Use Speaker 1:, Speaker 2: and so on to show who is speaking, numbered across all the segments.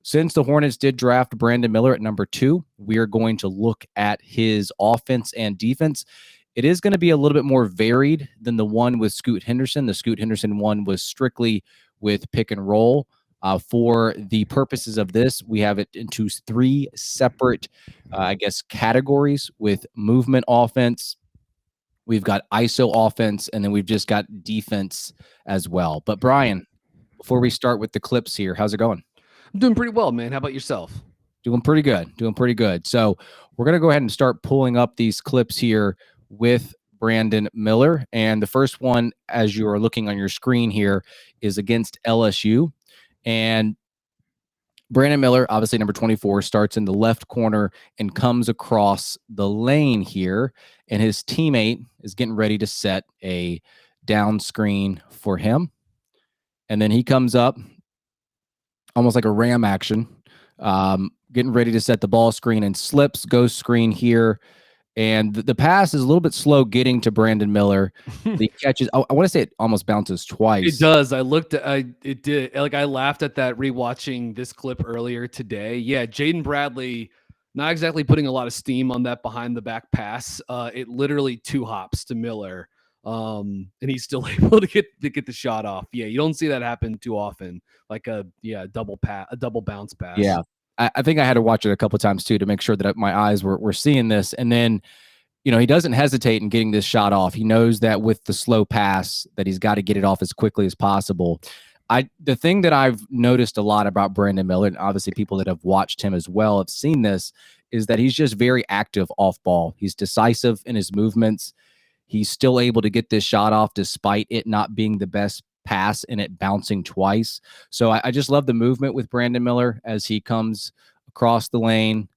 Speaker 1: since the Hornets did draft Brandon Miller at number 2, we are going to look at his offense and defense. It is going to be a little bit more varied than the one with Scoot Henderson. The Scoot Henderson one was strictly with pick and roll. For the purposes of this, we have it into 3 separate, categories with movement offense. We've got ISO offense, and then we've just got defense as well. But Brian, before we start with the clips here, how's it going?
Speaker 2: I'm doing pretty well, man. How about yourself?
Speaker 1: Doing pretty good. So we're going to go ahead and start pulling up these clips here with Brandon Miller. And the first one, as you are looking on your screen here, is against LSU. And Brandon Miller, obviously number 24, starts in the left corner and comes across the lane here. And his teammate is getting ready to set a down screen for him. And then he comes up almost like a ram action, getting ready to set the ball screen and slips, goes screen here. And the pass is a little bit slow getting to Brandon Miller. The catches, I want to say it almost bounces twice.
Speaker 2: It does. It did. Like, I laughed at that rewatching this clip earlier today. Yeah, Jaden Bradley, not exactly putting a lot of steam on that behind the back pass. It literally 2 hops to Miller. And he's still able to get the shot off. Yeah, you don't see that happen too often. Like a double bounce pass.
Speaker 1: Yeah. I think I had to watch it a couple of times too to make sure that my eyes were seeing this. And then, he doesn't hesitate in getting this shot off. He knows that with the slow pass that he's got to get it off as quickly as possible. The thing that I've noticed a lot about Brandon Miller, and obviously people that have watched him as well have seen this, is that he's just very active off ball. He's decisive in his movements. He's still able to get this shot off despite it not being the best pass and it bouncing twice. So I just love the movement with Brandon Miller as he comes across the lane,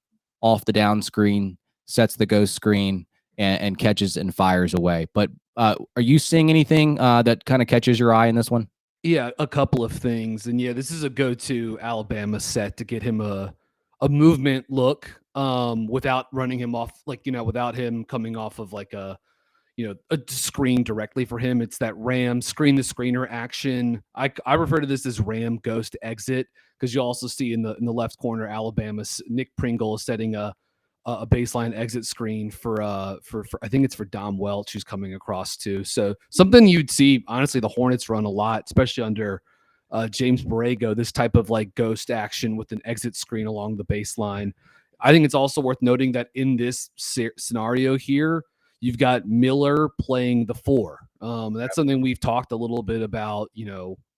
Speaker 1: off the down screen, sets the ghost screen, and catches and fires away. But are you seeing anything that kind of catches your eye in this one?
Speaker 2: Yeah, a couple of things. And yeah, this is a go-to Alabama set to get him a movement look without running him off, without him coming off of like a screen directly for him. It's that Ram screen the screener action. I refer to this as Ram ghost exit, because you also see in the left corner, Alabama's Nick Pringle is setting a baseline exit screen for I think it's for Dom Welch, who's coming across too. So something you'd see, honestly, the Hornets run a lot, especially under James Borrego, this type of like ghost action with an exit screen along the baseline. I think it's also worth noting that in this scenario here, you've got Miller playing the 4. That's something we've talked a little bit about.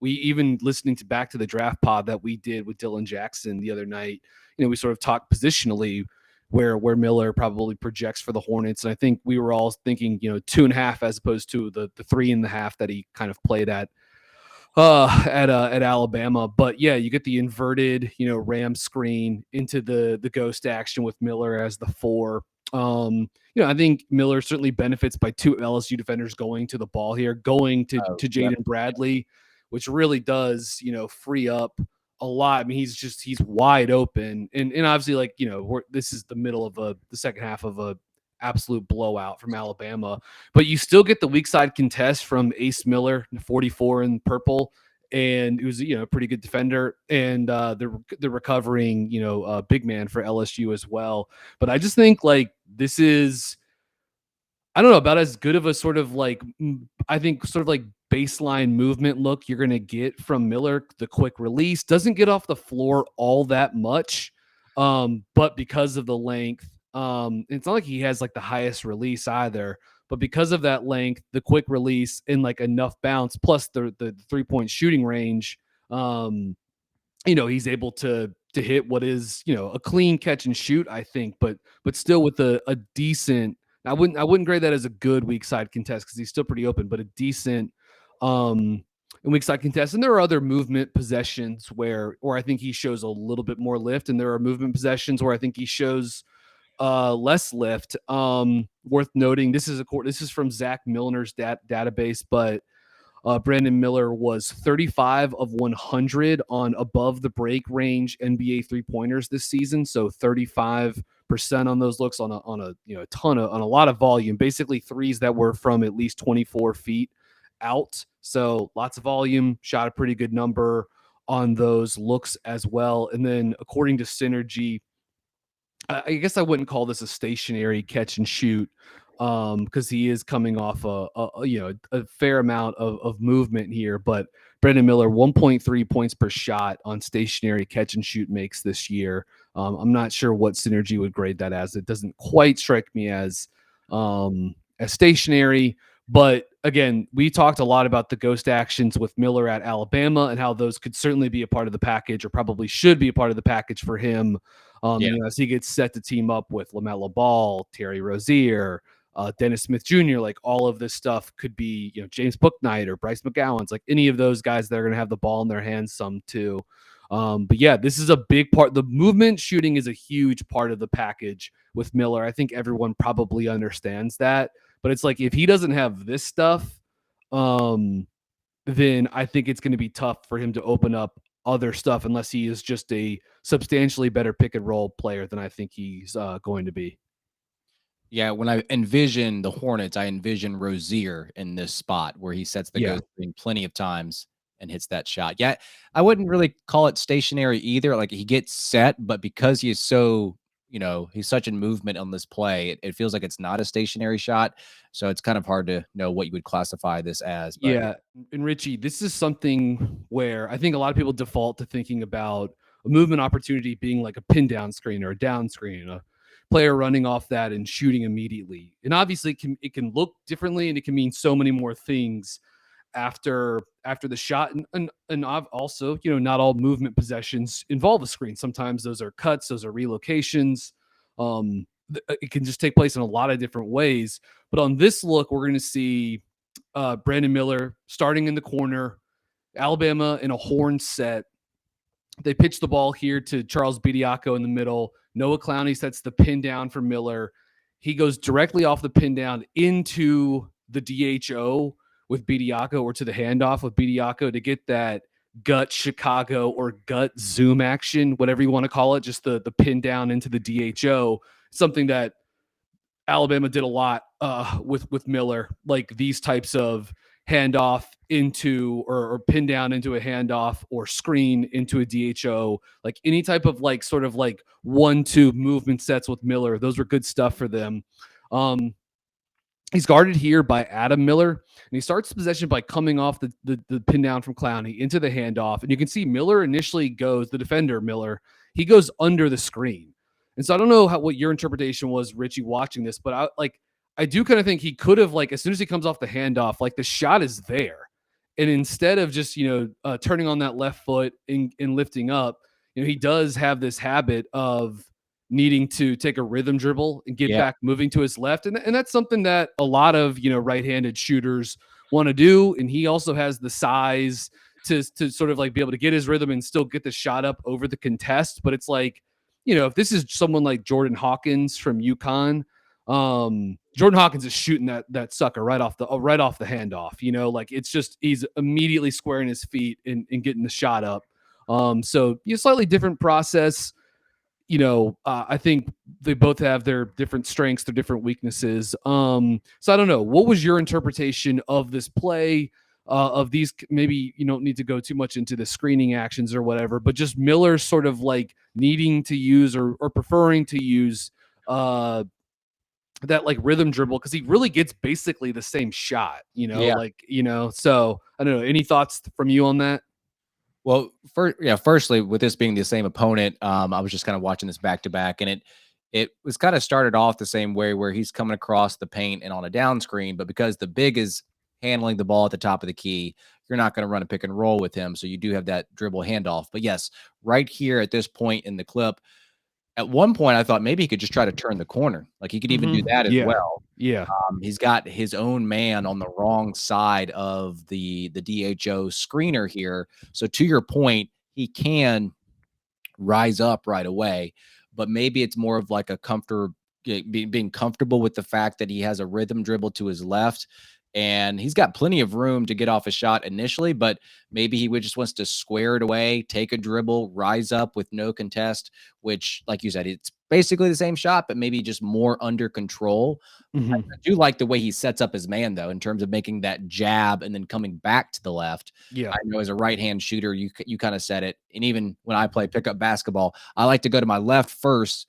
Speaker 2: We even listening back to the draft pod that we did with Dylan Jackson the other night, we sort of talked positionally where Miller probably projects for the Hornets. And I think we were all thinking, 2.5 as opposed to the 3.5 that he kind of played at Alabama. But yeah, you get the inverted, Ram screen into the ghost action with Miller as the 4. I think Miller certainly benefits by 2 LSU defenders going to the ball here, going to Jaden Bradley, which really does, free up a lot. I mean, he's wide open, and obviously, this is the middle of the second half of a absolute blowout from Alabama, but you still get the weak side contest from Ace Miller, 44 in purple, and it was a pretty good defender, and the recovering big man for LSU as well. But I just think this is, I don't know, about as good of a sort of baseline movement look you're going to get from Miller. The quick release doesn't get off the floor all that much, but because of the length, it's not like he has like the highest release either, but because of that length, the quick release and enough bounce plus the 3-point shooting range, he's able to hit what is, a clean catch and shoot, I think, but still with a decent, I wouldn't grade that as a good weak side contest because he's still pretty open, but a decent weak side contest. And there are other movement possessions where I think he shows a little bit more lift, and there are movement possessions where I think he shows less lift. Worth noting, this is from Zach Milner's database, but Brandon Miller was 35 of 100 on above the break range NBA 3-pointers this season. So 35% on those looks on a lot of volume, basically threes that were from at least 24 feet out. So lots of volume, shot a pretty good number on those looks as well. And then according to Synergy, I guess I wouldn't call this a stationary catch and shoot, because he is coming off a fair amount of movement here. But Brandon Miller, 1.3 points per shot on stationary catch and shoot makes this year. I'm not sure what Synergy would grade that as. It doesn't quite strike me as stationary. But again, we talked a lot about the ghost actions with Miller at Alabama and how those could certainly be a part of the package, or probably should be a part of the package for him. As he gets set to team up with LaMelo Ball, Terry Rozier, Dennis Smith Jr., like all of this stuff could be, James Bouknight or Bryce McGowan's, like any of those guys that are going to have the ball in their hands some too. But yeah, this is a big part. The movement shooting is a huge part of the package with Miller. I think everyone probably understands that. But it's like if he doesn't have this stuff, then I think it's going to be tough for him to open up other stuff unless he is just a substantially better pick and roll player than I think he's going to be.
Speaker 1: Yeah, when I envision the Hornets, I envision Rozier in this spot where he sets the ghost screen plenty of times and hits that shot. Yeah, I wouldn't really call it stationary either. Like he gets set, but because he is so, he's such in movement on this play, it feels like it's not a stationary shot. So it's kind of hard to know what you would classify this as. But
Speaker 2: Yeah. And Richie, this is something where I think a lot of people default to thinking about a movement opportunity being like a pin down screen or a down screen, a player running off that and shooting immediately. And obviously it can look differently, and it can mean so many more things after the shot. And I've also, not all movement possessions involve a screen. Sometimes those are cuts, those are relocations. It can just take place in a lot of different ways. But on this look, we're going to see Brandon Miller starting in the corner, Alabama in a horn set. They pitch the ball here to Charles Bediako in the middle. Noah Clowney sets the pin down for Miller. He goes directly off the pin down into the DHO with Bediako, or to the handoff with Bediako, to get that gut Chicago or gut zoom action, whatever you want to call it, just the pin down into the DHO, something that Alabama did a lot with Miller, like these types of handoff into or pin down into a handoff or screen into a DHO, like any type of like sort of like 1-2 movement sets with Miller. Those were good stuff for them. He's guarded here by Adam Miller, and he starts the possession by coming off the pin down from Clowney into the handoff. And you can see Miller initially goes, the defender Miller, he goes under the screen. And so I don't know what your interpretation was, Richie, watching this, but I do kind of think he could have, like, as soon as he comes off the handoff, like the shot is there. And instead of just, turning on that left foot and lifting up, he does have this habit of needing to take a rhythm dribble and get back moving to his left. And that's something that a lot of, right-handed shooters want to do. And he also has the size to sort of like be able to get his rhythm and still get the shot up over the contest. But it's like, if this is someone like Jordan Hawkins from UConn, Jordan Hawkins is shooting that sucker right off the handoff, like it's just, he's immediately squaring his feet and getting the shot up. So slightly different process. I think they both have their different strengths, their different weaknesses. So I don't know. What was your interpretation of this play? Of these, maybe you don't need to go too much into the screening actions or whatever, but just Miller sort of like needing to use or preferring to use that like rhythm dribble, because he really gets basically the same shot, so I don't know. Any thoughts from you on that?
Speaker 1: Well, firstly, with this being the same opponent, I was just kind of watching this back to back, and it was kind of started off the same way where he's coming across the paint and on a down screen, but because the big is handling the ball at the top of the key, you're not going to run a pick and roll with him. So you do have that dribble handoff. But yes, right here at this point in the clip, at one point I thought maybe he could just try to turn the corner. Like he could even do that as well.
Speaker 2: Yeah.
Speaker 1: He's got his own man on the wrong side of the DHO screener here. So to your point, he can rise up right away, but maybe it's more of like a being comfortable with the fact that he has a rhythm dribble to his left, and he's got plenty of room to get off a shot initially, but maybe he just wants to square it away, take a dribble, rise up with no contest, which, like you said, it's basically the same shot, but maybe just more under control. I
Speaker 2: Mhm.
Speaker 1: do like the way he sets up his man, though, in terms of making that jab and then coming back to the left.
Speaker 2: Yeah.
Speaker 1: I know as a right-hand shooter, you kind of said it, and even when I play pickup basketball, I like to go to my left first,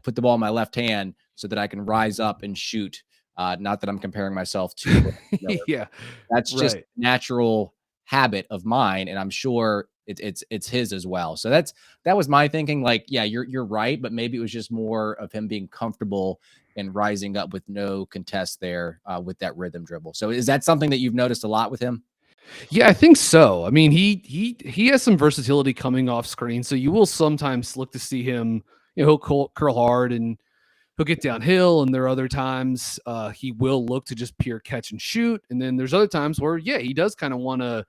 Speaker 1: put the ball in my left hand so that I can rise up and shoot. Not that I'm comparing myself to Brandon Miller.
Speaker 2: Yeah.
Speaker 1: That's just
Speaker 2: Right.
Speaker 1: natural habit of mine, and I'm sure it's his as well. So that was my thinking. Like, yeah, you're right, but maybe it was just more of him being comfortable and rising up with no contest there with that rhythm dribble. So is that something that you've noticed a lot with him?
Speaker 2: Yeah, I think so. I mean, he has some versatility coming off screen, so you will sometimes look to see him. He'll curl hard and he'll get downhill, and there are other times he will look to just pure catch and shoot. And then there's other times where, yeah, he does kind of want to,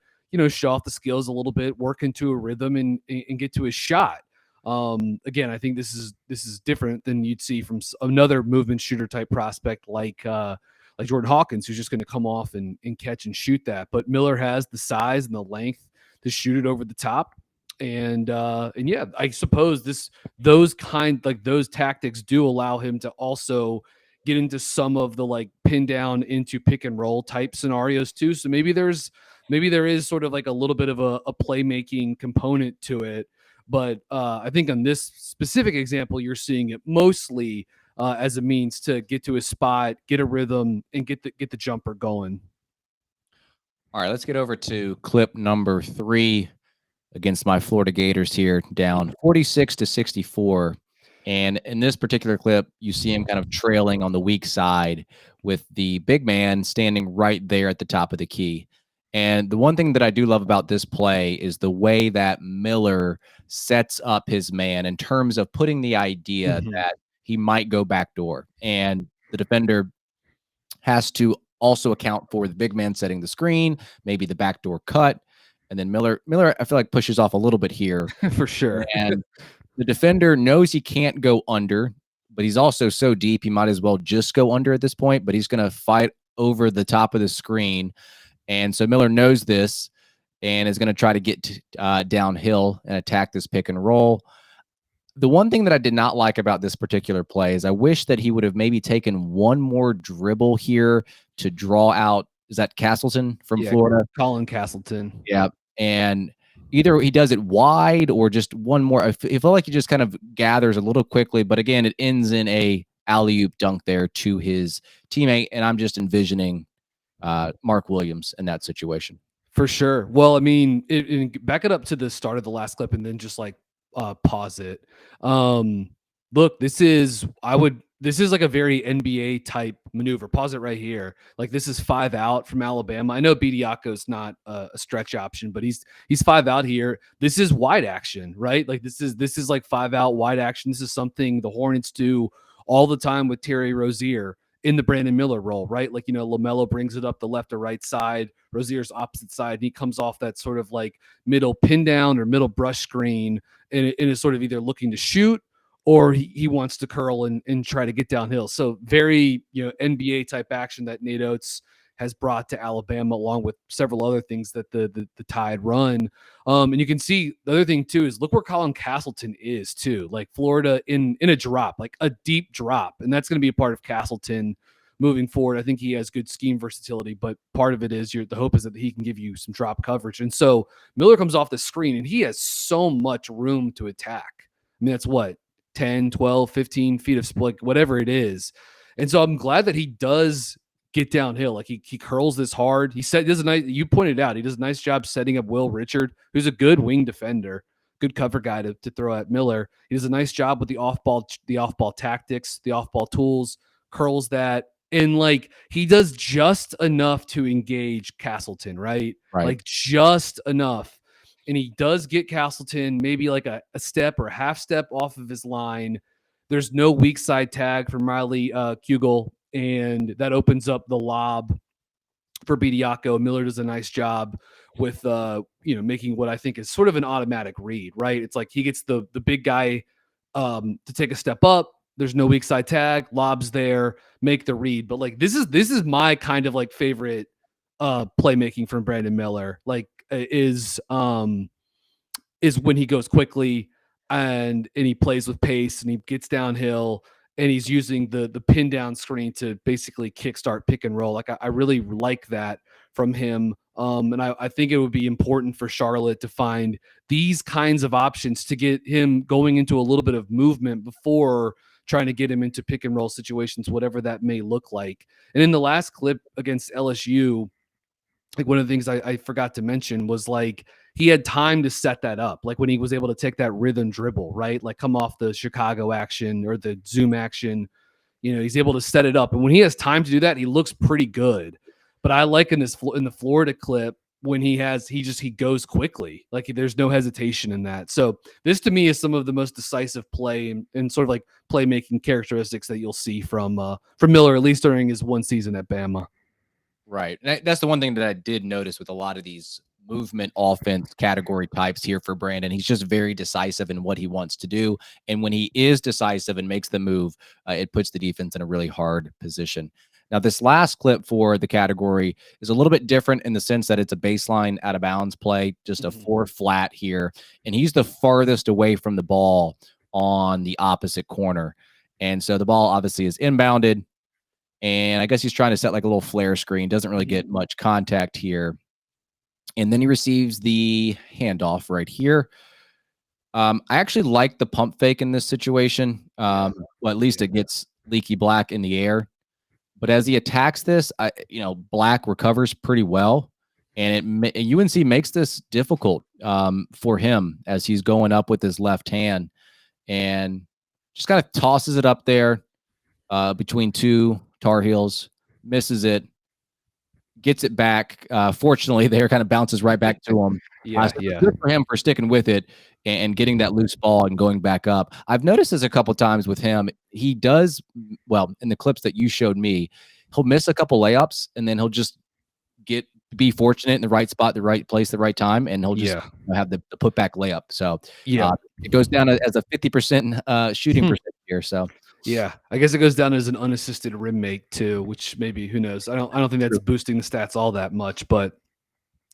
Speaker 2: show off the skills a little bit, work into a rhythm, and get to his shot. Again, I think this is different than you'd see from another movement shooter type prospect like Jordan Hawkins, who's just going to come off and catch and shoot that. But Miller has the size and the length to shoot it over the top. And yeah, I suppose those tactics do allow him to also get into some of the like pin down into pick and roll type scenarios too. So maybe there is sort of like a little bit of a playmaking component to it. But I think on this specific example, you're seeing it mostly as a means to get to a spot, get a rhythm, and get the jumper going.
Speaker 1: All right, let's get over to clip number 3 against my Florida Gators here, down 46-64. And in this particular clip, you see him kind of trailing on the weak side with the big man standing right there at the top of the key. And the one thing that I do love about this play is the way that Miller sets up his man in terms of putting the idea
Speaker 2: Mhm.
Speaker 1: that he might go backdoor. And the defender has to also account for the big man setting the screen, maybe the backdoor cut. And then Miller, I feel like pushes off a little bit here.
Speaker 2: For sure.
Speaker 1: And the defender knows he can't go under, but he's also so deep, he might as well just go under at this point, but he's going to fight over the top of the screen. And so Miller knows this and is going to try to get downhill and attack this pick and roll. The one thing that I did not like about this particular play is I wish that he would have maybe taken one more dribble here to draw out. Is that Castleton from
Speaker 2: Yeah,
Speaker 1: Florida?
Speaker 2: Colin Castleton.
Speaker 1: Yeah. And either he does it wide or just one more. I feel like he just kind of gathers a little quickly, but again, it ends in a alley-oop dunk there to his teammate. And I'm just envisioning Mark Williams in that situation.
Speaker 2: For sure. Well, I mean, back it up to the start of the last clip and then just like pause it. Um, Look, this is like a very NBA type maneuver. Pause it right here. Like this is 5 out from Alabama. I know Bediako's not a stretch option, but he's 5 out here. This is wide action, right? Like this is like 5 out wide action. This is something the Hornets do all the time with Terry Rozier in the Brandon Miller role, right? Like, LaMelo brings it up the left or right side, Rozier's opposite side, and he comes off that sort of like middle pin down or middle brush screen and is sort of either looking to shoot or he wants to curl and try to get downhill. So very, NBA type action that Nate Oates has brought to Alabama, along with several other things that the Tide run. And you can see the other thing too is look where Colin Castleton is too, like Florida in a drop, like a deep drop, and that's going to be a part of Castleton moving forward. I think he has good scheme versatility, but part of it is the hope is that he can give you some drop coverage. And so Miller comes off the screen and he has so much room to attack. I mean, that's what 10, 12, 15 feet of split, whatever it is. And so I'm glad that he does get downhill. Like he curls this hard. You pointed out, he does a nice job setting up Will Richard, who's a good wing defender, good cover guy to throw at Miller. He does a nice job with the off ball tactics, the off ball tools, curls that. And like he does just enough to engage Castleton, right?
Speaker 1: Right.
Speaker 2: Like just enough. And he does get Castleton maybe like a step or a half step off of his line. There's no weak side tag from Riley Kugel, and that opens up the lob for Bediako. Miller does a nice job with making what I think is sort of an automatic read, right? It's like he gets the big guy to take a step up. There's no weak side tag, lobs there, make the read. But like this is my kind of like favorite playmaking from Brandon Miller. Like is when he goes quickly and he plays with pace and he gets downhill and he's using the pin down screen to basically kickstart pick and roll. Like I really like that from him. And I think it would be important for Charlotte to find these kinds of options to get him going into a little bit of movement before trying to get him into pick and roll situations, whatever that may look like. And in the last clip against LSU, like one of the things I forgot to mention was like he had time to set that up. Like when he was able to take that rhythm dribble, right? Like come off the Chicago action or the zoom action, he's able to set it up. And when he has time to do that, he looks pretty good. But I like in the Florida clip when he goes quickly. Like there's no hesitation in that. So this to me is some of the most decisive play and sort of like playmaking characteristics that you'll see from Miller, at least during his one season at Bama.
Speaker 1: Right. And that's the one thing that I did notice with a lot of these movement offense category types here for Brandon. He's just very decisive in what he wants to do. And when he is decisive and makes the move, it puts the defense in a really hard position. Now, this last clip for the category is a little bit different in the sense that it's a baseline out of bounds play, just a 4 flat here. And he's the farthest away from the ball on the opposite corner. And so the ball obviously is inbounded. And I guess he's trying to set like a little flare screen. Doesn't really get much contact here. And then he receives the handoff right here. I actually like the pump fake in this situation. Well, at least it gets Leaky Black in the air. But as he attacks this, Black recovers pretty well. And UNC makes this difficult for him as he's going up with his left hand. And just kind of tosses it up there between two Tar Heels, misses it, gets it back. Fortunately, there kind of bounces right back to him. So good for him for sticking with it and getting that loose ball and going back up. I've noticed this a couple times with him. He does well in the clips that you showed me. He'll miss a couple layups and then he'll just be fortunate in the right spot, the right place, the right time, and he'll just have the putback layup. So it goes down as a 50% shooting percentage here. So.
Speaker 2: Yeah, I guess it goes down as an unassisted rim make too, which maybe who knows. I don't think that's boosting the stats all that much, but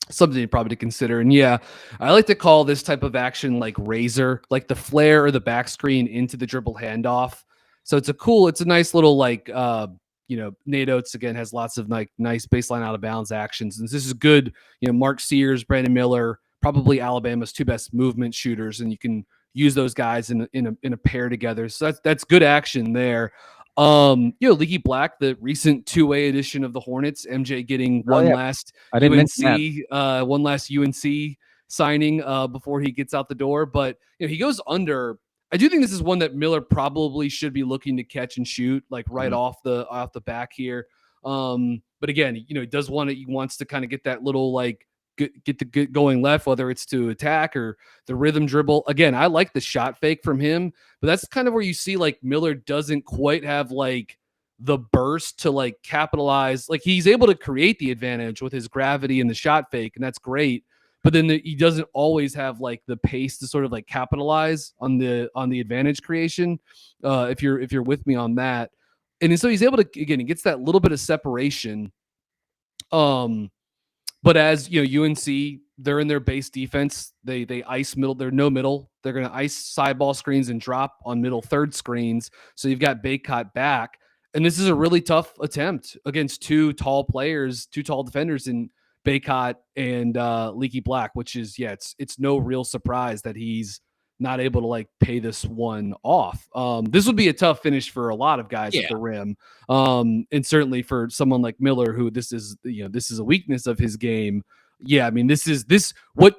Speaker 2: something probably to consider. And yeah, I like to call this type of action like razor, like the flare or the back screen into the dribble handoff. So it's a nice little like Nate Oates again has lots of like nice baseline out of bounds actions. And this is good, Mark Sears, Brandon Miller, probably Alabama's two best movement shooters, and you can use those guys in a pair together. So that's good action there. Leaky Black, the recent two-way edition of the Hornets, MJ getting one last UNC signing before he gets out the door. But he goes under. I do think this is one that Miller probably should be looking to catch and shoot like right off the back here. But again, he wants to kind of get that little like get going left, whether it's to attack or the rhythm dribble. Again, I like the shot fake from him, but that's kind of where you see like Miller doesn't quite have like the burst to like capitalize. Like he's able to create the advantage with his gravity and the shot fake, and that's great. But then he doesn't always have like the pace to sort of like capitalize on the advantage creation. If you're with me on that, and so he's able to, again, he gets that little bit of separation. But as UNC, they're in their base defense. They ice middle. They're no middle. They're going to ice side ball screens and drop on middle third screens. So you've got Baycott back, and this is a really tough attempt against two tall defenders in Baycott and Leaky Black, which is it's no real surprise that he's not able to like pay this one off. This would be a tough finish for a lot of guys at the rim. And certainly for someone like Miller, who this is a weakness of his game. Yeah. I mean, this what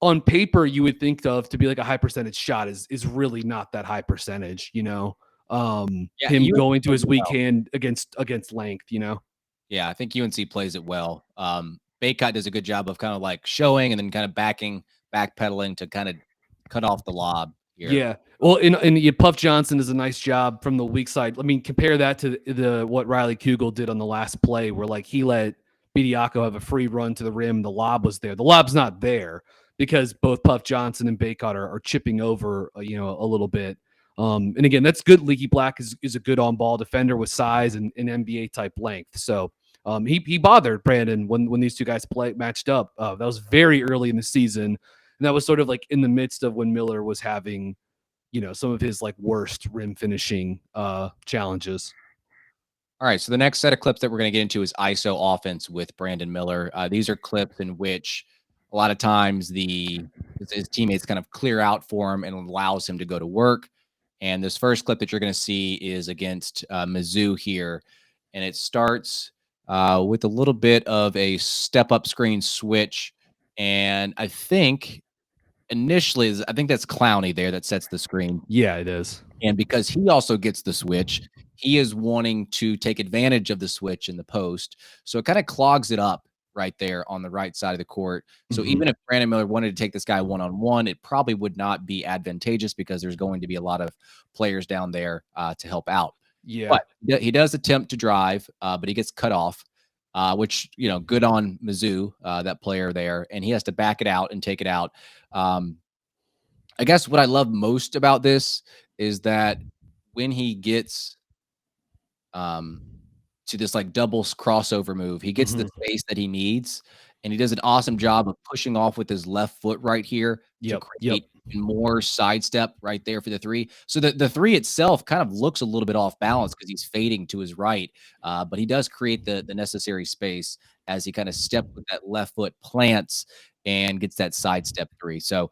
Speaker 2: on paper you would think of to be like a high percentage shot is really not that high percentage, him going to his weak hand against length,
Speaker 1: Yeah. I think UNC plays it well. Baycott does a good job of kind of like showing and then kind of backpedaling to kind of cut off the lob here.
Speaker 2: Yeah. Well, and Puff Johnson does a nice job from the weak side. I mean, compare that to what Riley Kugel did on the last play where like he let Bediako have a free run to the rim. The lob was there. The lob's not there because both Puff Johnson and Baycott are chipping over, a little bit. And again, that's good. Leaky Black is a good on-ball defender with size and NBA type length. So he bothered Brandon when these two guys matched up. That was very early in the season. And that was sort of like in the midst of when Miller was having some of his like worst rim finishing challenges.
Speaker 1: All right, so the next set of clips that we're going to get into is ISO offense with Brandon Miller. These are clips in which a lot of times his teammates kind of clear out for him and allows him to go to work. And this first clip that you're going to see is against Mizzou here, and it starts with a little bit of a step up screen switch. And I think initially, I think that's Clowney there that sets the screen.
Speaker 2: Yeah, it is.
Speaker 1: And because he also gets the switch, he is wanting to take advantage of the switch in the post. So it kind of clogs it up right there on the right side of the court. So even if Brandon Miller wanted to take this guy one-on-one, it probably would not be advantageous because there's going to be a lot of players down there to help out.
Speaker 2: Yeah.
Speaker 1: But he does attempt to drive, but he gets cut off, which, good on Mizzou, that player there. And he has to back it out and take it out. I guess what I love most about this is that when he gets to this like double crossover move, he gets the space that he needs, and he does an awesome job of pushing off with his left foot right here to create even more sidestep right there for the three. So the three itself kind of looks a little bit off balance because he's fading to his right, but he does create the necessary space as he kind of steps with that left foot, plants, and gets that sidestep three. So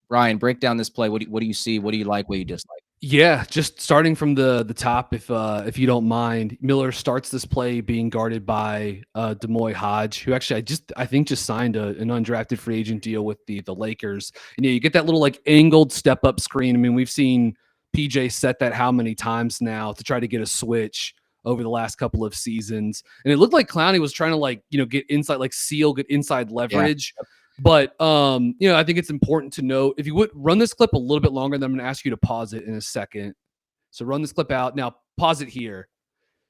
Speaker 1: Brian, break down this play. What do you see? What do you like? What do you dislike?
Speaker 2: Yeah, just starting from the top, if you don't mind, Miller starts this play being guarded by Demoy Hodge, who actually I think just signed an undrafted free agent deal with the Lakers. And yeah, you get that little like angled step up screen. I mean, we've seen PJ set that how many times now to try to get a switch over the last couple of seasons, and it looked like Clowney was trying to like get inside, like get inside leverage. Yeah. But, I think it's important to note, if you would run this clip a little bit longer, then I'm going to ask you to pause it in a second. So run this clip out. Now pause it here.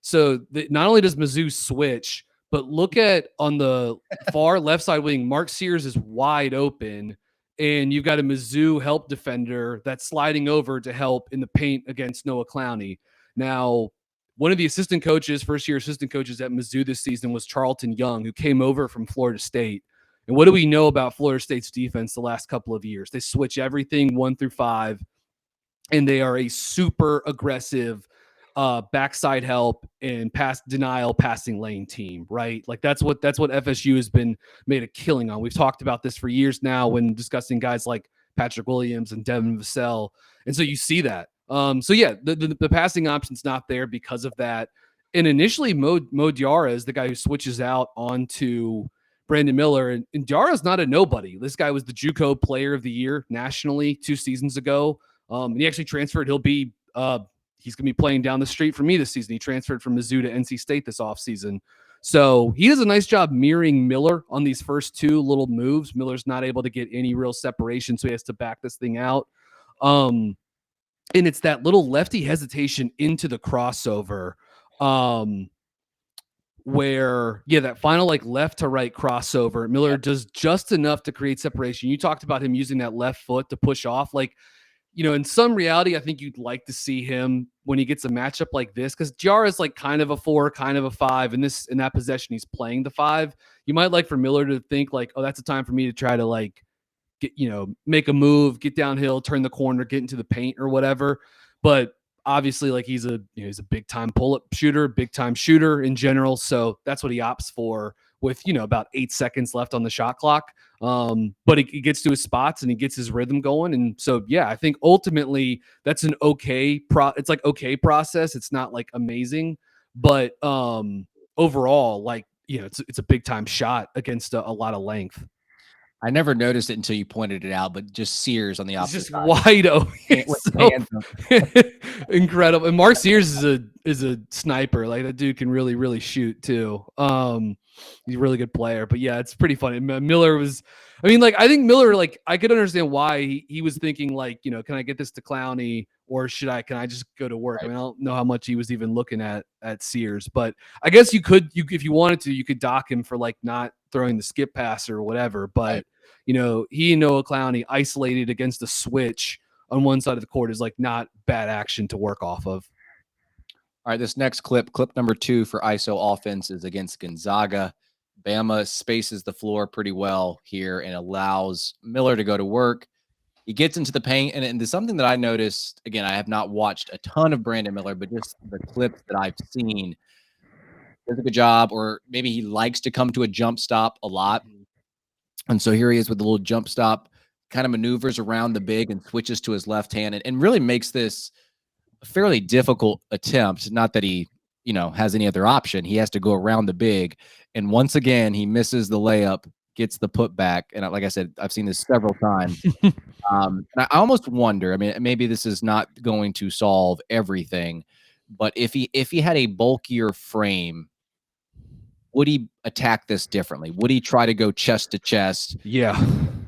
Speaker 2: So not only does Mizzou switch, but look at on the far left side wing, Mark Sears is wide open, and you've got a Mizzou help defender that's sliding over to help in the paint against Noah Clowney. Now, one of the first-year assistant coaches at Mizzou this season was Charlton Young, who came over from Florida State. And what do we know about Florida State's defense the last couple of years? They switch everything 1 through 5, and they are a super aggressive backside help and pass denial passing lane team, right? Like that's what FSU has been made a killing on. We've talked about this for years now when discussing guys like Patrick Williams and Devin Vassell. And so you see that. So yeah, the passing option's not there because of that. And initially Mo Diarra is the guy who switches out onto Brandon Miller, and Diarra's not a nobody. This guy was the JUCO Player of the Year nationally 2 seasons ago. And he actually transferred. He's going to be playing down the street from me this season. He transferred from Mizzou to NC State this offseason. So he does a nice job mirroring Miller on these first 2 little moves. Miller's not able to get any real separation, so he has to back this thing out. And it's that little lefty hesitation into the crossover. Where that final like left to right crossover, Miller does just enough to create separation. You talked about him using that left foot to push off. Like, in some reality, I think you'd like to see him when he gets a matchup like this, because Diarra is like kind of a 4, kind of a 5. In that possession, he's playing the 5. You might like for Miller to think like, oh, that's a time for me to try to like get, make a move, get downhill, turn the corner, get into the paint or whatever. But obviously, like he's a big time pull-up shooter, big time shooter in general. So that's what he opts for with, about 8 seconds left on the shot clock. But he gets to his spots and he gets his rhythm going. And so, yeah, I think ultimately that's an it's like okay process. It's not like amazing, but overall, like, it's a big time shot against a lot of length.
Speaker 1: I never noticed it until you pointed it out, but just Sears on the opposite
Speaker 2: side. Wide open. Incredible. And Mark Sears is a sniper. Like that dude can really, really shoot too. He's a really good player. But yeah, it's pretty funny. Miller was, I think Miller, like I could understand why he was thinking like, can I get this to Clowney or can I just go to work? Right. I don't know how much he was even looking at Sears, but I guess you could, if you wanted to, you could dock him for like not throwing the skip pass or whatever. But right. He and Noah Clowney isolated against a switch on one side of the court is like not bad action to work off of.
Speaker 1: All right, this next clip number 2 for ISO offense is against Gonzaga. Bama spaces the floor pretty well here and allows Miller to go to work. He gets into the paint, and there's something that I noticed. Again, I have not watched a ton of Brandon Miller, but just the clips that I've seen, does a good job, or maybe he likes to come to a jump stop a lot. And so here he is with a little jump stop, kind of maneuvers around the big and switches to his left hand, and really makes this a fairly difficult attempt. Not that he, has any other option. He has to go around the big. And once again, he misses the layup, gets the putback. And like I said, I've seen this several times. And I almost wonder, I mean, maybe this is not going to solve everything, but if he had a bulkier frame, would he attack this differently? Would he try to go chest to chest?
Speaker 2: Yeah.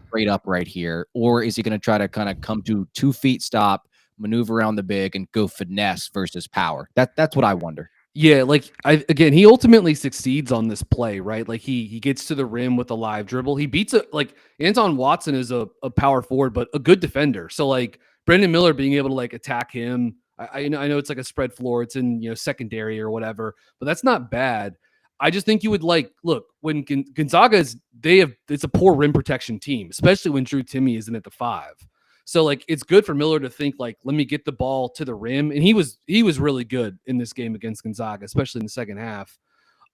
Speaker 1: Straight up right here, or is he going to try to kind of come to 2 feet stop, maneuver around the big, and go finesse versus power? That's what I wonder.
Speaker 2: Yeah, like again, he ultimately succeeds on this play, right? Like he gets to the rim with a live dribble. He beats it. Like Anton Watson is a power forward, but a good defender. So like Brandon Miller being able to like attack him. I know it's like a spread floor. It's in secondary or whatever, but that's not bad. I just think you would look when Gonzaga it's a poor rim protection team, especially when Drew Timme isn't at the 5. So like it's good for Miller to think like, let me get the ball to the rim. And he was really good in this game against Gonzaga, especially in the second half.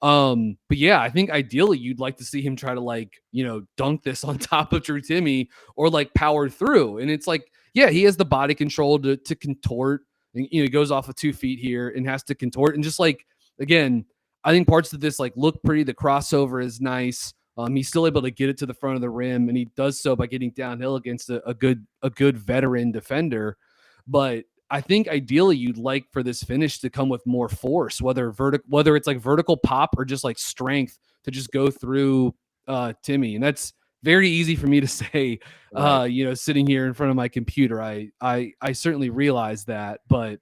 Speaker 2: But yeah, I think ideally you'd like to see him try to dunk this on top of Drew Timme or like power through. And it's like, yeah, he has the body control to contort. And he goes off of 2 feet here and has to contort. And just like again, I think parts of this like look pretty. The crossover is nice. He's still able to get it to the front of the rim, and he does so by getting downhill against a good veteran defender. But I think ideally you'd like for this finish to come with more force, whether it's like vertical pop or just like strength to just go through Timme, and that's very easy for me to say.
Speaker 1: Right.
Speaker 2: Sitting here in front of my computer, I certainly realize that, but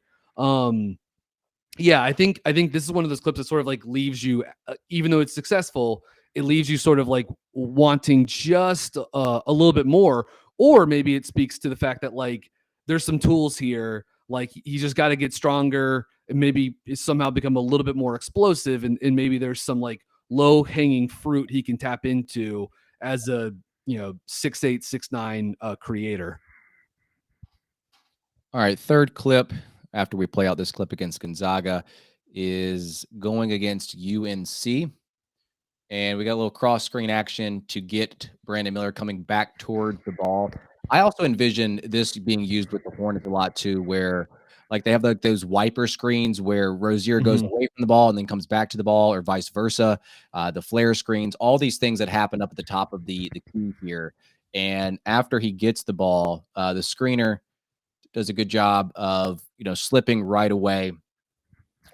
Speaker 2: yeah, I think this is one of those clips that sort of like leaves you, even though it's successful, it leaves you sort of like wanting just a little bit more, or maybe it speaks to the fact that like there's some tools here, like he's just got to get stronger and maybe somehow become a little bit more explosive, and maybe there's some like low hanging fruit he can tap into as a 6'8", 6'9" creator.
Speaker 1: All right, third clip after we play out this clip against Gonzaga is going against UNC. And we got a little cross screen action to get Brandon Miller coming back towards the ball. I also envision this being used with the Hornets a lot too, where like they have like those wiper screens where Rozier goes
Speaker 2: Mhm.
Speaker 1: away from the ball and then comes back to the ball, or vice versa. The flare screens, all these things that happen up at the top of the key here. And after he gets the ball, the screener does a good job of slipping right away.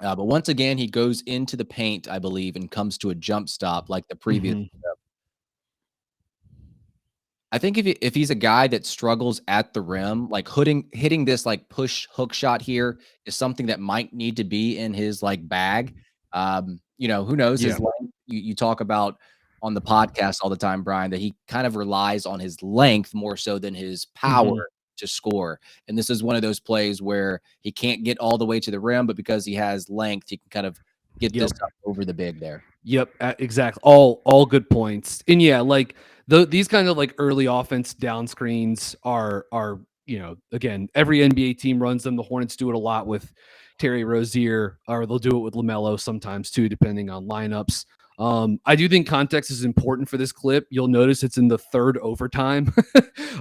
Speaker 1: But once again, he goes into the paint, I believe, and comes to a jump stop like the previous.
Speaker 2: Mhm.
Speaker 1: I think if he's a guy that struggles at the rim, like hitting this like push hook shot here is something that might need to be in his like bag. Who knows
Speaker 2: Yeah.
Speaker 1: his length. You talk about on the podcast all the time, Brian, that he kind of relies on his length more so than his power
Speaker 2: Mhm.
Speaker 1: to score. And this is one of those plays where he can't get all the way to the rim, but because he has length, he can kind of get this
Speaker 2: Yep.
Speaker 1: up over the big there.
Speaker 2: Yep, exactly. All good points. And yeah, like these kind of like early offense down screens are again, every NBA team runs them. The Hornets do it a lot with Terry Rozier, or they'll do it with LaMelo sometimes too, depending on lineups. I do think context is important for this clip. You'll notice it's in the third overtime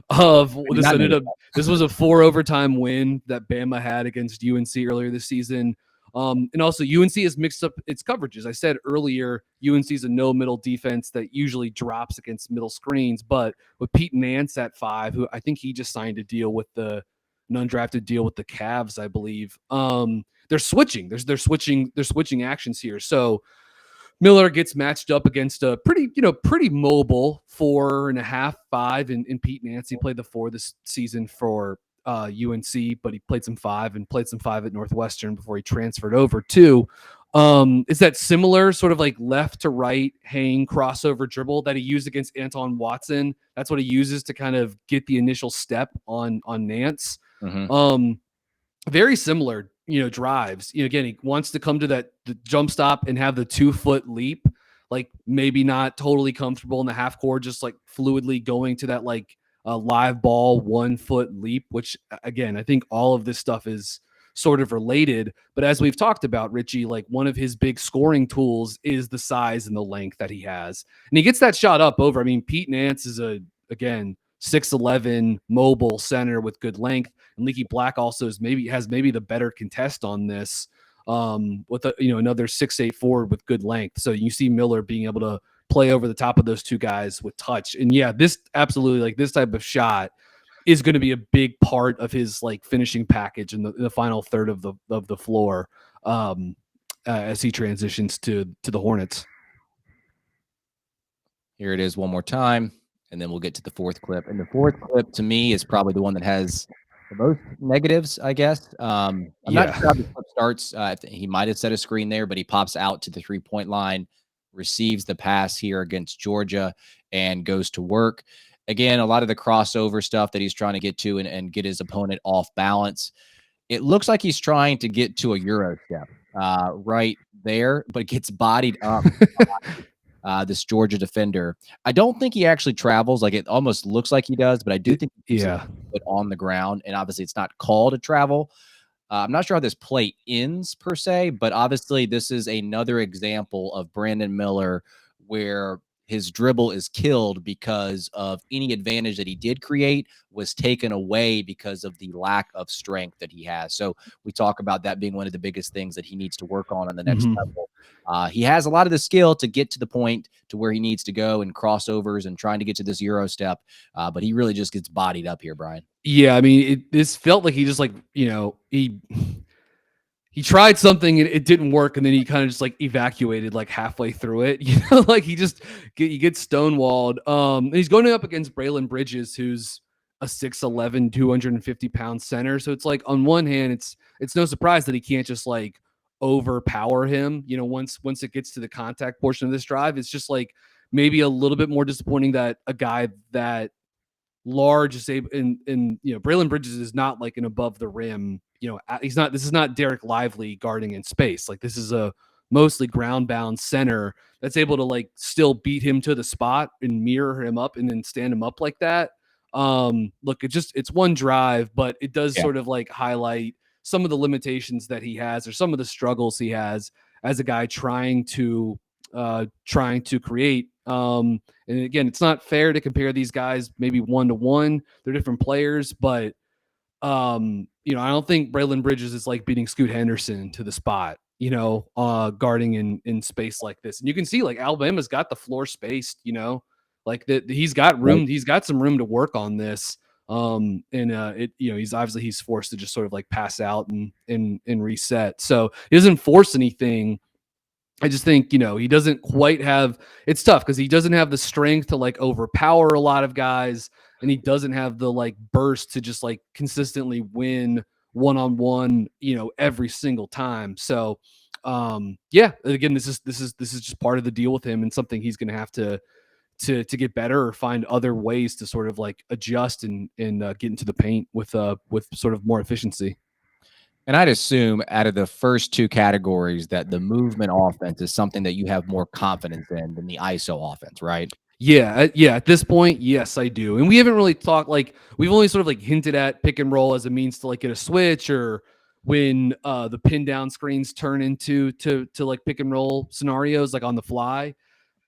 Speaker 2: of
Speaker 1: I did
Speaker 2: this
Speaker 1: not
Speaker 2: ended
Speaker 1: notice
Speaker 2: up. This was a 4 overtime win that Bama had against UNC earlier this season. And also, UNC has mixed up its coverages. I said earlier, UNC is a no middle defense that usually drops against middle screens. But with Pete Nance at 5, who I think he just signed a deal with an undrafted deal with the Cavs, I believe. They're switching. They're switching actions here. So Miller gets matched up against a pretty mobile 4.5, 5, and Pete Nance. He played the 4 this season for UNC, but he played some 5 and played some 5 at Northwestern before he transferred over too. Is that similar sort of like left to right hang crossover dribble that he used against Anton Watson? That's what he uses to kind of get the initial step on Nance.
Speaker 1: Mhm.
Speaker 2: Um, Very similar, drives. Again, he wants to come to the jump stop and have the 2-foot leap, like maybe not totally comfortable in the half court, just like fluidly going to that like a live ball 1 foot leap, which again, I think all of this stuff is sort of related. But as we've talked about, Richie, like one of his big scoring tools is the size and the length that he has. And he gets that shot up over. I mean, Pete Nance is again, 6'11 mobile center with good length. And Leaky Black also has maybe the better contest on this, with another 6'8 forward with good length. So you see Miller being able to play over the top of those two guys with touch. And yeah, this absolutely, like, this type of shot is going to be a big part of his like finishing package in the final third of the floor, as he transitions to the Hornets.
Speaker 1: Here it is one more time, and then we'll get to the fourth clip. And the fourth clip to me is probably the one that has the most negatives, I guess. I'm not sure how the clip starts. He might have set a screen there, but he pops out to the 3-point line, receives the pass here against Georgia, and goes to work. Again, a lot of the crossover stuff that he's trying to get to and get his opponent off balance. It looks like he's trying to get to a Euro step right there, but gets bodied up. This Georgia defender. I don't think he actually travels. Like, it almost looks like he does, but I do think he's on the ground. And obviously, it's not called a travel. I'm not sure how this play ends per se, but obviously, this is another example of Brandon Miller where his dribble is killed because of any advantage that he did create was taken away because of the lack of strength that he has. So we talk about that being one of the biggest things that he needs to work on the next level. He has a lot of the skill to get to the point to where he needs to go and crossovers and trying to get to this Euro step. But he really just gets bodied up here, Brian.
Speaker 2: Yeah, I mean, this felt like he just like, he tried something and it didn't work, and then he kind of just like evacuated like halfway through it. Like he gets stonewalled. And he's going up against Braylon Bridges, who's a 6'11, 250-pound center. So it's like, on one hand, it's no surprise that he can't just like overpower him. Once it gets to the contact portion of this drive, it's just like maybe a little bit more disappointing that a guy that large is able, and Braylon Bridges is not like an above the rim. This is not Derek Lively guarding in space. Like, this is a mostly ground bound center that's able to like still beat him to the spot and mirror him up and then stand him up like that. Look, it's one drive, but it does sort of like highlight some of the limitations that he has, or some of the struggles he has as a guy trying to create. And again, it's not fair to compare these guys maybe 1-to-1. They're different players, but I don't think Braylon Bridges is like beating Scoot Henderson to the spot, guarding in space like this. And you can see like Alabama's got the floor spaced, like that he's got room, he's got some room to work on this. He's forced to just sort of like pass out and reset. So he doesn't force anything. I just think, he doesn't quite have, it's tough because he doesn't have the strength to like overpower a lot of guys, and he doesn't have the like burst to just like consistently win one-on-one, every single time. So, again, this is just part of the deal with him, and something he's going to have to get better or find other ways to sort of like adjust and get into the paint with sort of more efficiency.
Speaker 1: And I'd assume out of the first two categories that the movement offense is something that you have more confidence in than the ISO offense, right?
Speaker 2: Yeah. At this point, yes, I do. And we haven't really talked, like, we've only sort of like hinted at pick and roll as a means to like get a switch, or when the pin down screens turn into to like pick and roll scenarios, like on the fly.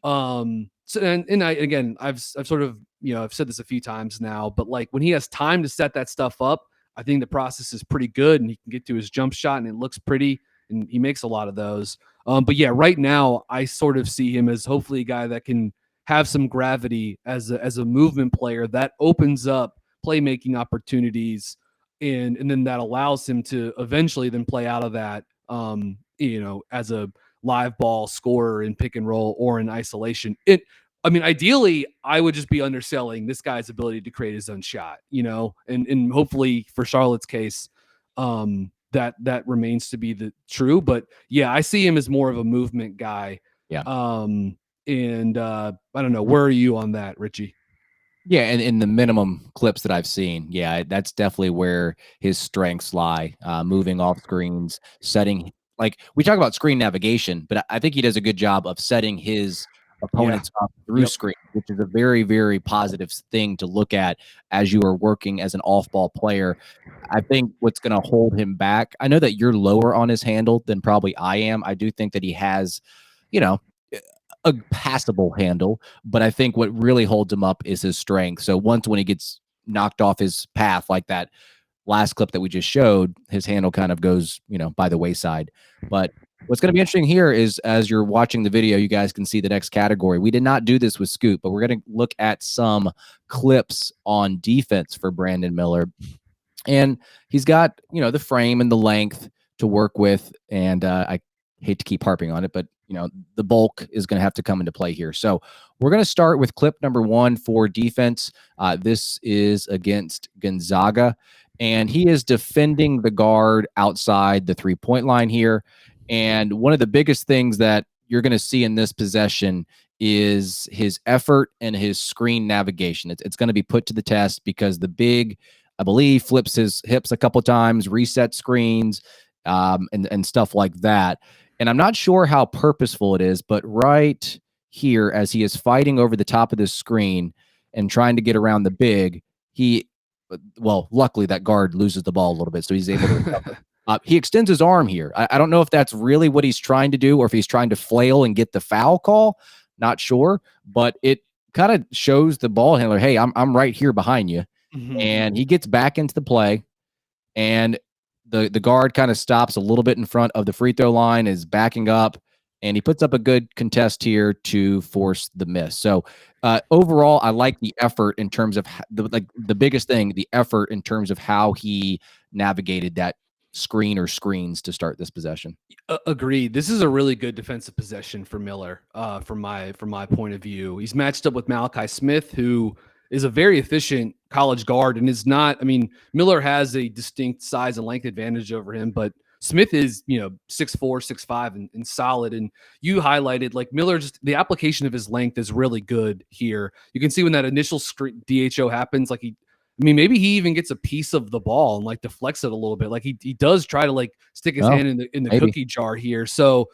Speaker 2: So, I've sort of, I've said this a few times now, but like when he has time to set that stuff up, I think the process is pretty good, and he can get to his jump shot and it looks pretty, and he makes a lot of those. But yeah, right now I sort of see him as hopefully a guy that can have some gravity as a movement player that opens up playmaking opportunities, and then that allows him to eventually then play out of that, as a live ball scorer in pick and roll or in isolation. Ideally, I would just be underselling this guy's ability to create his own shot, and hopefully for Charlotte's case, that remains to be the true. But yeah, I see him as more of a movement guy.
Speaker 1: Yeah.
Speaker 2: I don't know, where are you on that, Richie?
Speaker 1: Yeah, and in the minimum clips that I've seen, yeah, that's definitely where his strengths lie. Moving off screens, setting, like we talk about screen navigation, but I think he does a good job of setting his opponents up through
Speaker 2: Yep.
Speaker 1: screen, which is a very, very positive thing to look at as you are working as an off-ball player. I think what's going to hold him back, I know that you're lower on his handle than probably I am. I do think that he has, you know, a passable handle, but I think what really holds him up is his strength. So once when he gets knocked off his path like that last clip that we just showed, his handle kind of goes, by the wayside. But what's going to be interesting here is as you're watching the video, you guys can see the next category. We did not do this with Scoop, but we're going to look at some clips on defense for Brandon Miller. And he's got, the frame and the length to work with. And I hate to keep harping on it, but, the bulk is going to have to come into play here. So we're going to start with clip number 1 for defense. This is against Gonzaga. And he is defending the guard outside the 3-point line here. And one of the biggest things that you're going to see in this possession is his effort and his screen navigation. It's going to be put to the test because the big, I believe, flips his hips a couple times, resets screens, and stuff like that. And I'm not sure how purposeful it is, but right here, as he is fighting over the top of this screen and trying to get around the big, luckily that guard loses the ball a little bit, so he's able to recover. He extends his arm here. I don't know if that's really what he's trying to do or if he's trying to flail and get the foul call. Not sure, but it kind of shows the ball handler, hey, I'm right here behind you.
Speaker 2: Mm-hmm.
Speaker 1: And he gets back into the play, and the guard kind of stops a little bit in front of the free throw line, is backing up, and he puts up a good contest here to force the miss. So overall, I like the effort in terms of the biggest thing, the effort in terms of how he navigated that screen or screens to start this possession.
Speaker 2: Agreed. This is a really good defensive possession for Miller. From my point of view, he's matched up with Malachi Smith, who is a very efficient college guard and is not. I mean, Miller has a distinct size and length advantage over him, but Smith is 6'4", 6'5", and solid. And you highlighted like Miller, just the application of his length is really good here. You can see when that initial DHO happens, like maybe he even gets a piece of the ball and like deflects it a little bit. Like he does try to like stick his hand in the cookie jar here. So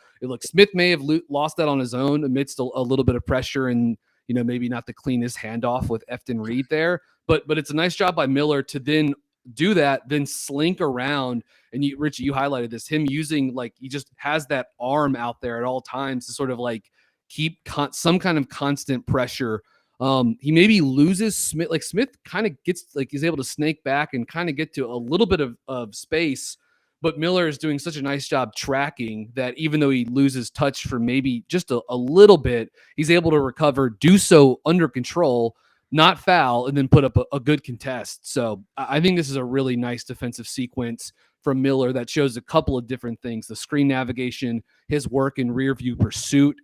Speaker 2: Smith may have lost that on his own amidst a little bit of pressure and maybe not the cleanest handoff with Efton Reed there. But it's a nice job by Miller to then do that, then slink around. And Richie, you highlighted this, him using he just has that arm out there at all times to sort of like keep some kind of constant pressure. He maybe loses Smith. Like Smith kind of gets he's able to snake back and kind of get to a little bit of space, but Miller is doing such a nice job tracking that even though he loses touch for maybe just a little bit, he's able to recover, do so under control, not foul, and then put up a good contest. So I think this is a really nice defensive sequence from Miller that shows a couple of different things: the screen navigation, his work in rear view pursuit,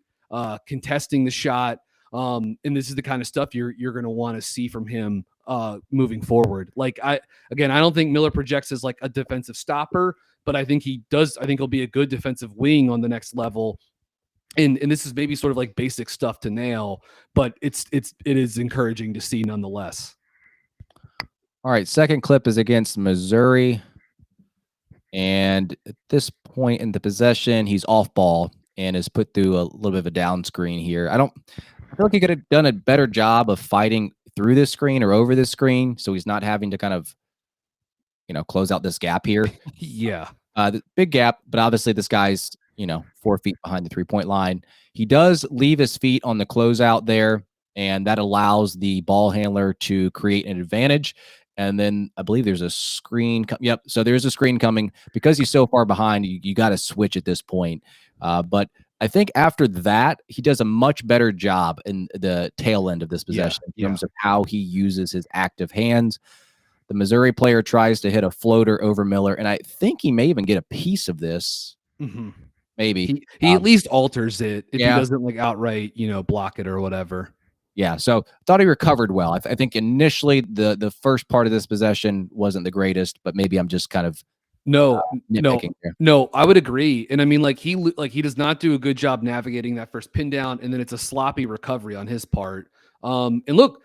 Speaker 2: contesting the shot. And this is the kind of stuff you're going to want to see from him moving forward. I don't think Miller projects as like a defensive stopper, but I think he does. I think he'll be a good defensive wing on the next level. And this is maybe sort of like basic stuff to nail, but it is encouraging to see nonetheless.
Speaker 1: All right, second clip is against Missouri. And at this point in the possession, he's off ball and is put through a little bit of a down screen here. I feel like he could have done a better job of fighting through this screen or over this screen, so he's not having to kind of, close out this gap here.
Speaker 2: Yeah.
Speaker 1: The big gap, but obviously this guy's, 4 feet behind the 3-point line. He does leave his feet on the closeout there, and that allows the ball handler to create an advantage. And then I believe there's a screen. Yep. So there's a screen coming because he's so far behind. You got to switch at this point. But I think after that, he does a much better job in the tail end of this possession in terms of how he uses his active hands. The Missouri player tries to hit a floater over Miller, and I think he may even get a piece of this.
Speaker 2: Mm-hmm.
Speaker 1: Maybe
Speaker 2: he at least alters it if he
Speaker 1: doesn't
Speaker 2: like outright, block it or whatever.
Speaker 1: Yeah, so I thought he recovered well. I think initially the first part of this possession wasn't the greatest, but maybe I'm just kind of nitpicking here.
Speaker 2: No, I would agree. And I mean, he does not do a good job navigating that first pin down, and then it's a sloppy recovery on his part. And look,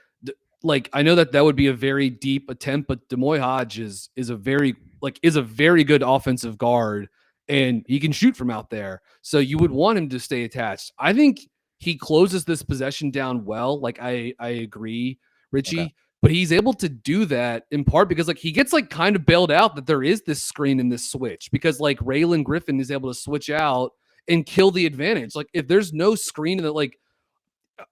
Speaker 2: I know that would be a very deep attempt, but Demoy Hodge is a very good offensive guard, and he can shoot from out there. So you would want him to stay attached. I think he closes this possession down well. Like I agree,
Speaker 1: Okay.
Speaker 2: Richie, but he's able to do that in part because like he gets like kind of bailed out that there is this screen and this switch because like Raylan Griffin is able to switch out and kill the advantage. Like if there's no screen and that like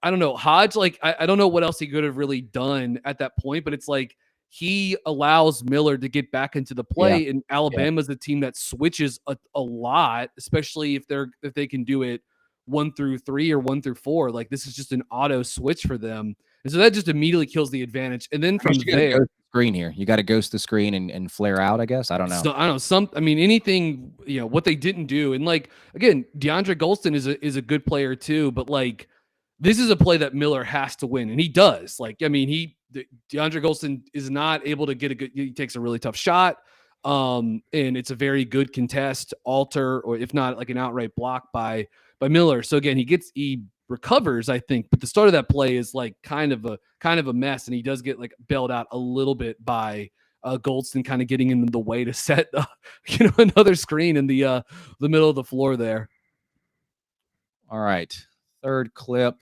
Speaker 2: I don't know, Hodge, like I don't know what else he could have really done at that point, but it's like he allows Miller to get back into the
Speaker 1: Yeah.
Speaker 2: play, and
Speaker 1: Yeah.
Speaker 2: Alabama's a team that switches a lot, especially if they can do it 1 through 3 or 1 through 4. Like this is just an auto switch for them. And so that just immediately kills the advantage. And then
Speaker 1: I guess
Speaker 2: from
Speaker 1: you got to
Speaker 2: there,
Speaker 1: ghost the screen here. You got to ghost the screen and flare out, I guess. I don't know.
Speaker 2: so I don't know I mean, anything what they didn't do, and like again, DeAndre Golston is a good player too, but like this is a play that Miller has to win, and he does. Like I mean, DeAndre Golston is not able to get a good. He takes a really tough shot, and it's a very good contest, alter, or if not like an outright block by Miller. So again, he recovers, I think, but the start of that play is like kind of a mess, and he does get like bailed out a little bit by Goldston kind of getting in the way to set another screen in the middle of the floor there.
Speaker 1: All right, third clip.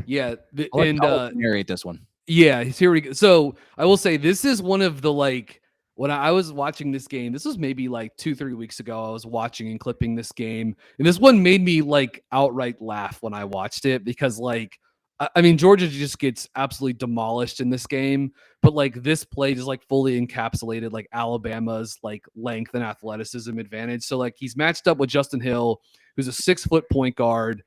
Speaker 2: Yeah,
Speaker 1: I'll narrate this one.
Speaker 2: Yeah, here we go. So I will say this is one of the like when I was watching this game. This was maybe like 2-3 weeks ago. I was watching and clipping this game, and this one made me like outright laugh when I watched it because like I mean Georgia just gets absolutely demolished in this game, but like this play just like fully encapsulated like Alabama's like length and athleticism advantage. So like he's matched up with Justin Hill, who's a 6-foot point guard.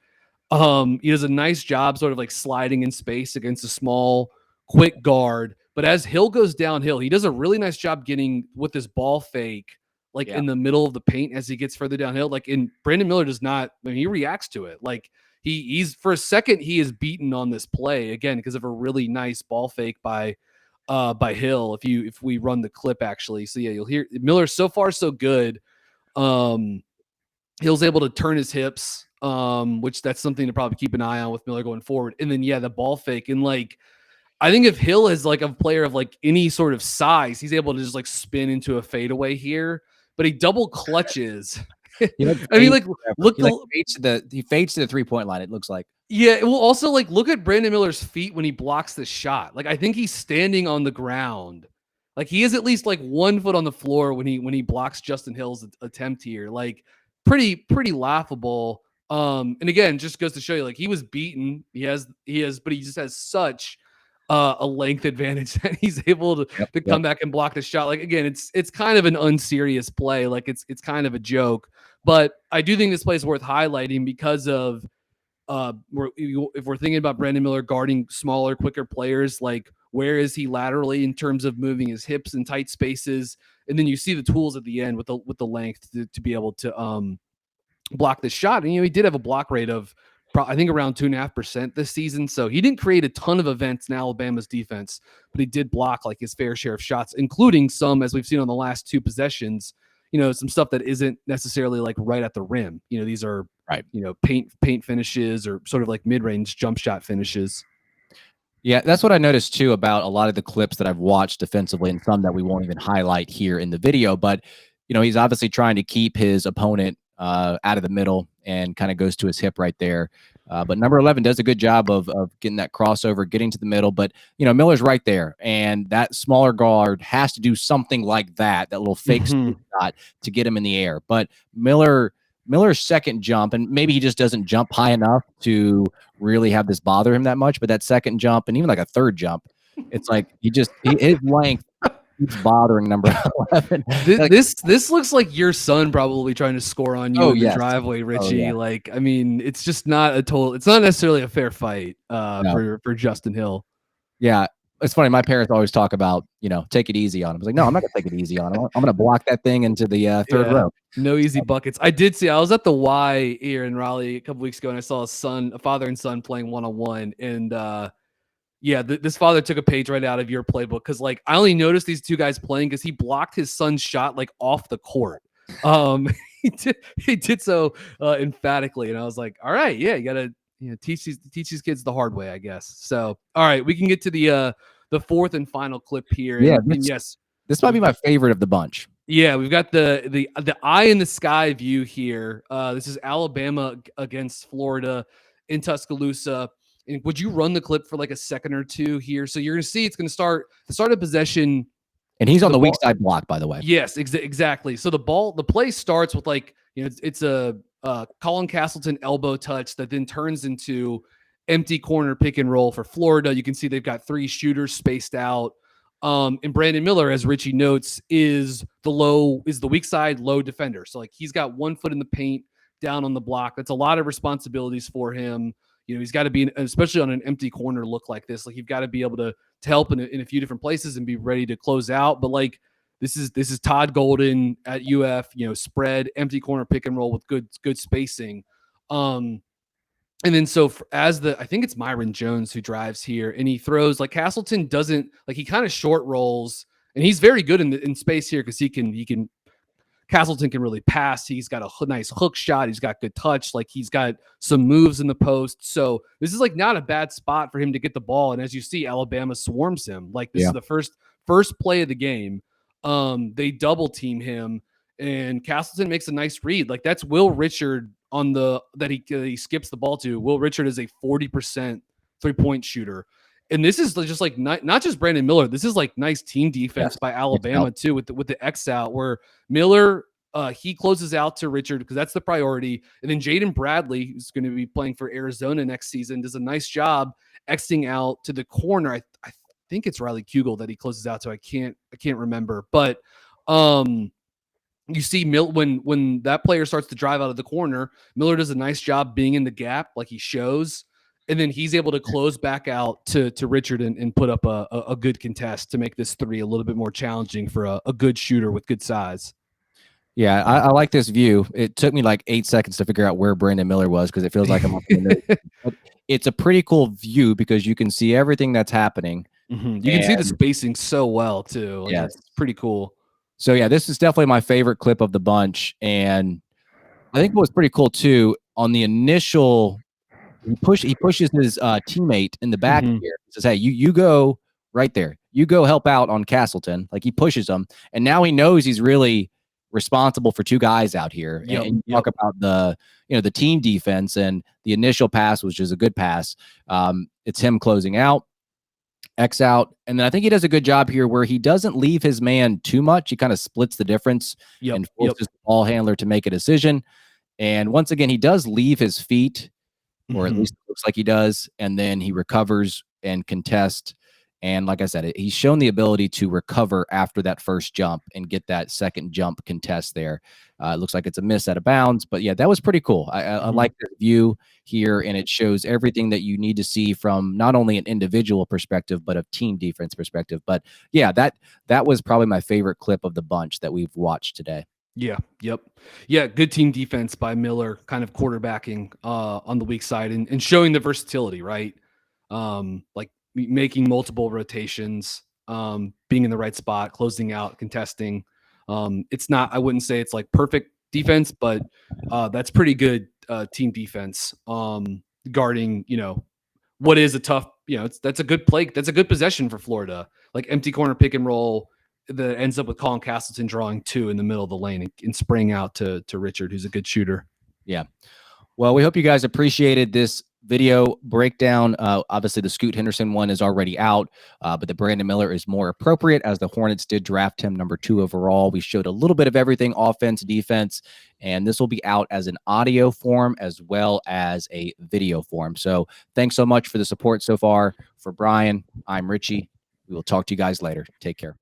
Speaker 2: He does a nice job sort of like sliding in space against a small, quick guard. But as Hill goes downhill, he does a really nice job getting with this ball fake, like in the middle of the paint as he gets further downhill. Like in Brandon Miller does not, I mean, he reacts to it. Like he's for a second, he is beaten on this play again because of a really nice ball fake by Hill. If we run the clip actually. So yeah, you'll hear Miller so far so good. Hill's able to turn his hips, which that's something to probably keep an eye on with Miller going forward. And then yeah, the ball fake. And like I think if Hill is like a player of like any sort of size, he's able to just like spin into a fadeaway here, but he double clutches. I mean, like look,
Speaker 1: he fades to the 3-point line. It looks like.
Speaker 2: Yeah, it will also like look at Brandon Miller's feet when he blocks the shot. Like I think he's standing on the ground. Like he is at least like 1 foot on the floor when he blocks Justin Hill's attempt here. Like pretty laughable. And again, just goes to show you like he was beaten. He has, but he just has such a length advantage that he's able to come back and block the shot. Like again, it's kind of an unserious play. Like it's kind of a joke, but I do think this play is worth highlighting because of if we're thinking about Brandon Miller guarding smaller, quicker players, like where is he laterally in terms of moving his hips in tight spaces, and then you see the tools at the end with the length to be able to block the shot. And he did have a block rate of I think around 2.5% this season. So he didn't create a ton of events in Alabama's defense, but he did block like his fair share of shots, including some, as we've seen on the last 2 possessions, some stuff that isn't necessarily like right at the rim. These are
Speaker 1: right.
Speaker 2: Paint finishes or sort of like mid-range jump shot finishes.
Speaker 1: Yeah, that's what I noticed too about a lot of the clips that I've watched defensively and some that we won't even highlight here in the video. But, he's obviously trying to keep his opponent out of the middle and kind of goes to his hip right there. But number 11 does a good job of getting that crossover, getting to the middle. But, Miller's right there. And that smaller guard has to do something like that little fake shot to get him in the air. But Miller's second jump, and maybe he just doesn't jump high enough to really have this bother him that much. But that second jump and even like a third jump, it's like his length keeps bothering number 11.
Speaker 2: This looks like your son probably trying to score on you in the driveway, Richie.
Speaker 1: Yeah.
Speaker 2: Like, I mean, it's just not it's not necessarily a fair fight for Justin Hill.
Speaker 1: Yeah. It's funny. My parents always talk about, take it easy on him. I was like, no, I'm not going to take it easy on him. I'm going to block that thing into the third row.
Speaker 2: No easy buckets. I was at the Y here in Raleigh a couple weeks ago, and I saw a father and son playing one-on-one. And this father took a page right out of your playbook because, like, I only noticed these 2 guys playing because he blocked his son's shot like off the court. He did so emphatically, and I was like, all right, yeah, you gotta teach these kids the hard way, I guess. So, all right, we can get to the 4th and final clip here.
Speaker 1: Yeah,
Speaker 2: and yes,
Speaker 1: this might be my favorite of the bunch.
Speaker 2: Yeah, we've got the eye in the sky view here. This is Alabama against Florida. in Tuscaloosa. And would you run the clip for like a second or two here? So you're going to see it's going to start the start of possession.
Speaker 1: And he's on the weak
Speaker 2: ball,
Speaker 1: side block, by the way.
Speaker 2: Yes, exactly. So the play starts with like, it's a Colin Castleton elbow touch that then turns into empty corner pick and roll for Florida. You can see they've got 3 shooters spaced out. And Brandon Miller, as Richie notes, is the weak side low defender. So like he's got 1 foot in the paint down on the block. That's a lot of responsibilities for him. He's got to be, especially on an empty corner look like this, like you've got to be able to help in a few different places and be ready to close out. But like this is Todd Golden at UF, spread empty corner pick and roll with good spacing. And then I think it's Myron Jones who drives here, and he throws like Castleton doesn't like, he kind of short rolls, and he's very good in space here because he can Castleton can really pass. He's got a nice hook shot. He's got good touch. Like he's got some moves in the post. So this is like not a bad spot for him to get the ball. And as you see, Alabama swarms him. Like this is the first play of the game. They double team him, and Castleton makes a nice read. Like that's Will Richard that he skips the ball to. Will Richard is a 40% 3-point shooter. And this is just like not just Brandon Miller. This is like nice team defense by Alabama too, with the X out where Miller he closes out to Richard because that's the priority, and then Jaden Bradley, who's going to be playing for Arizona next season, does a nice job Xing out to the corner. I think it's Riley Kugel that he closes out to. I can't remember, but you see when that player starts to drive out of the corner, Miller does a nice job being in the gap, like he shows. And then he's able to close back out to Richard and put up a good contest to make this 3 a little bit more challenging for a good shooter with good size.
Speaker 1: Yeah, I like this view. It took me like 8 seconds to figure out where Brandon Miller was because it feels like I'm up in the But it's a pretty cool view because you can see everything that's happening.
Speaker 2: Mm-hmm. You can see the spacing so well too. Like, it's pretty cool.
Speaker 1: So yeah, this is definitely my favorite clip of the bunch. And I think what was pretty cool too, on the initial he pushes his teammate in the back here. He says, "Hey, you go right there. You go help out on Castleton." Like he pushes him, and now he knows he's really responsible for 2 guys out here. And you talk about the team defense, and the initial pass was just a good pass. It's him closing out, X out, and then I think he does a good job here where he doesn't leave his man too much. He kind of splits the difference and forces the ball handler to make a decision. And once again, he does leave his feet, or at least it looks like he does, and then he recovers and contests. And like I said, he's shown the ability to recover after that first jump and get that second jump contest there. It looks like it's a miss out of bounds, but yeah, that was pretty cool. I like the view here, and it shows everything that you need to see from not only an individual perspective, but a team defense perspective. But yeah, that was probably my favorite clip of the bunch that we've watched today.
Speaker 2: Yeah. Yep. Yeah. Good team defense by Miller, kind of quarterbacking on the weak side and showing the versatility, right? Like making multiple rotations, being in the right spot, closing out, contesting. I wouldn't say it's like perfect defense, but that's pretty good team defense. Guarding, what is a tough, that's a good play. That's a good possession for Florida. Like empty corner pick and roll that ends up with Colin Castleton drawing 2 in the middle of the lane and spraying out to Richard, who's a good shooter.
Speaker 1: Yeah. Well, we hope you guys appreciated this video breakdown. Obviously, the Scoot Henderson one is already out, but the Brandon Miller is more appropriate as the Hornets did draft him number 2 overall. We showed a little bit of everything, offense, defense, and this will be out as an audio form as well as a video form. So thanks so much for the support so far. For Brian, I'm Richie. We will talk to you guys later. Take care.